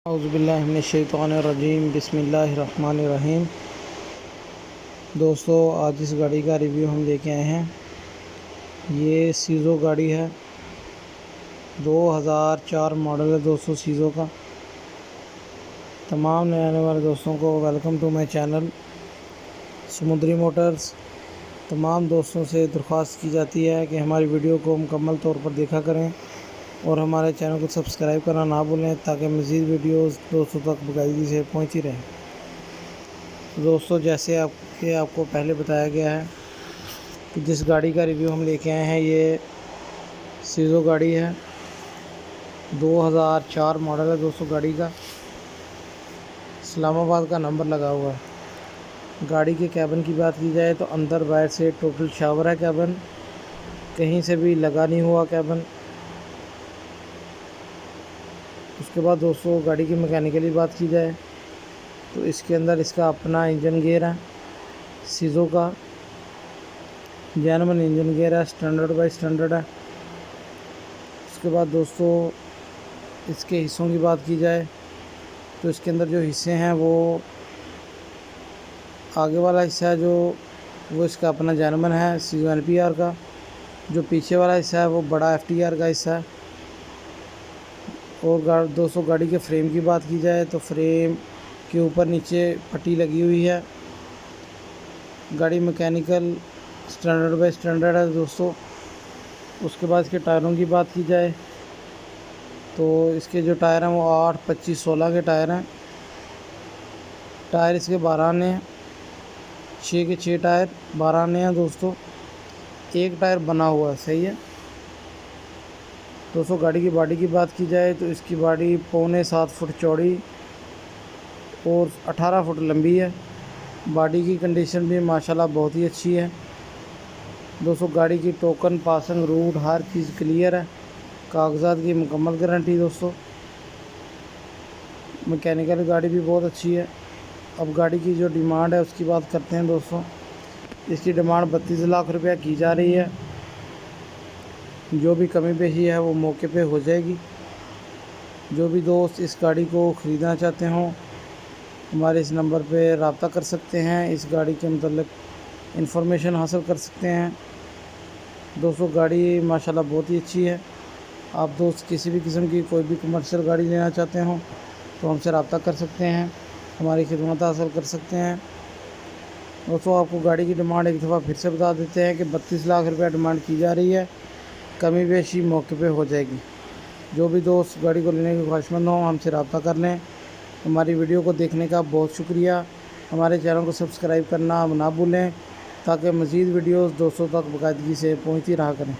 औज़ुबिल्लाहिमिनश्शैतानिर्रजीम बिस्मिल्लाहिर्रहमानिर्रहीम। दोस्तों, आज इस गाड़ी का रिव्यू हम लेके आए हैं। ये सीज़ो गाड़ी है, 2004 मॉडल है दोस्तों सीज़ो का। तमाम नए आने वाले दोस्तों को वेलकम टू माय चैनल समुद्री मोटर्स। तमाम दोस्तों से दरख्वास्त की जाती है कि हमारी वीडियो को मुकम्मल तौर पर देखा करें और हमारे चैनल को सब्सक्राइब करना ना भूलें ताकि मज़ीद वीडियोस दोस्तों तक बाकायदगी से पहुंचती रहें। दोस्तों, जैसे आपको पहले बताया गया है कि जिस गाड़ी का रिव्यू हम लेके आए हैं, ये सीज़ो गाड़ी है, 2004 मॉडल है दोस्तों गाड़ी का। इस्लामाबाद का नंबर लगा हुआ है। गाड़ी के कैबिन की बात की जाए तो अंदर बाहर से टोटल शावर है कैबिन, कहीं से भी लगा नहीं हुआ कैबिन। उसके बाद दोस्तों गाड़ी की मैकेनिकली बात की जाए तो इसके अंदर इसका अपना इंजन गेयर है, सीज़ो का जेन्युइन इंजन गेयर है, स्टैंडर्ड बाई स्टैंडर्ड है। उसके बाद दोस्तों इसके हिस्सों की बात की जाए तो इसके अंदर जो हिस्से हैं वो आगे वाला हिस्सा है वो इसका अपना जेन्युइन है सीज़ो NPR का। जो पीछे वाला हिस्सा है वो बड़ा FTR का हिस्सा है। और दोस्तों गाड़ी के फ्रेम की बात की जाए तो फ्रेम के ऊपर नीचे पट्टी लगी हुई है। गाड़ी मैकेनिकल स्टैंडर्ड बाई स्टैंडर्ड है दोस्तों। उसके बाद इसके टायरों की बात की जाए तो इसके जो टायर हैं वो 8, 25, 16 के टायर हैं। टायर इसके 12 आने हैं, 6 के 6 टायर 12 आने हैं दोस्तों। एक टायर बना हुआ है, सही है दोस्तों। गाड़ी की बॉडी की बात की जाए तो इसकी बॉडी 6.25 फुट चौड़ी और 18 फुट लंबी है। बॉडी की कंडीशन भी माशाल्लाह बहुत ही अच्छी है दोस्तों। गाड़ी की टोकन, पासिंग, रूट हर चीज़ क्लियर है। कागजात की मुकम्मल गारंटी दोस्तों। मैकेनिकल गाड़ी भी बहुत अच्छी है। अब गाड़ी की जो डिमांड है उसकी बात करते हैं दोस्तों। इसकी डिमांड 32 लाख रुपया की जा रही है। जो भी कमी पेशी है वो मौके पे हो जाएगी। जो भी दोस्त इस गाड़ी को ख़रीदना चाहते हों हमारे इस नंबर पे रब्ता कर सकते हैं, इस गाड़ी के मतलब इंफॉर्मेशन हासिल कर सकते हैं दोस्तों। गाड़ी माशाल्लाह बहुत ही अच्छी है। आप दोस्त किसी भी किस्म की कोई भी कमर्शियल गाड़ी लेना चाहते हों तो हमसे रब्ता कर सकते हैं, हमारी खिदमत हासिल कर सकते हैं दोस्तों। आपको गाड़ी की डिमांड एक दफ़ा फिर से बता देते हैं कि 32 लाख रुपया डिमांड की जा रही है। कमी बेशी मौके पे हो जाएगी। जो भी दोस्त गाड़ी को लेने के ख्वाहिशमंद हों हमसे रब्ता कर लें। हमारी वीडियो को देखने का बहुत शुक्रिया। हमारे चैनल को सब्सक्राइब करना ना भूलें ताकि मज़ीद वीडियोस दोस्तों तक बाकायदगी से पहुंचती रहा करें।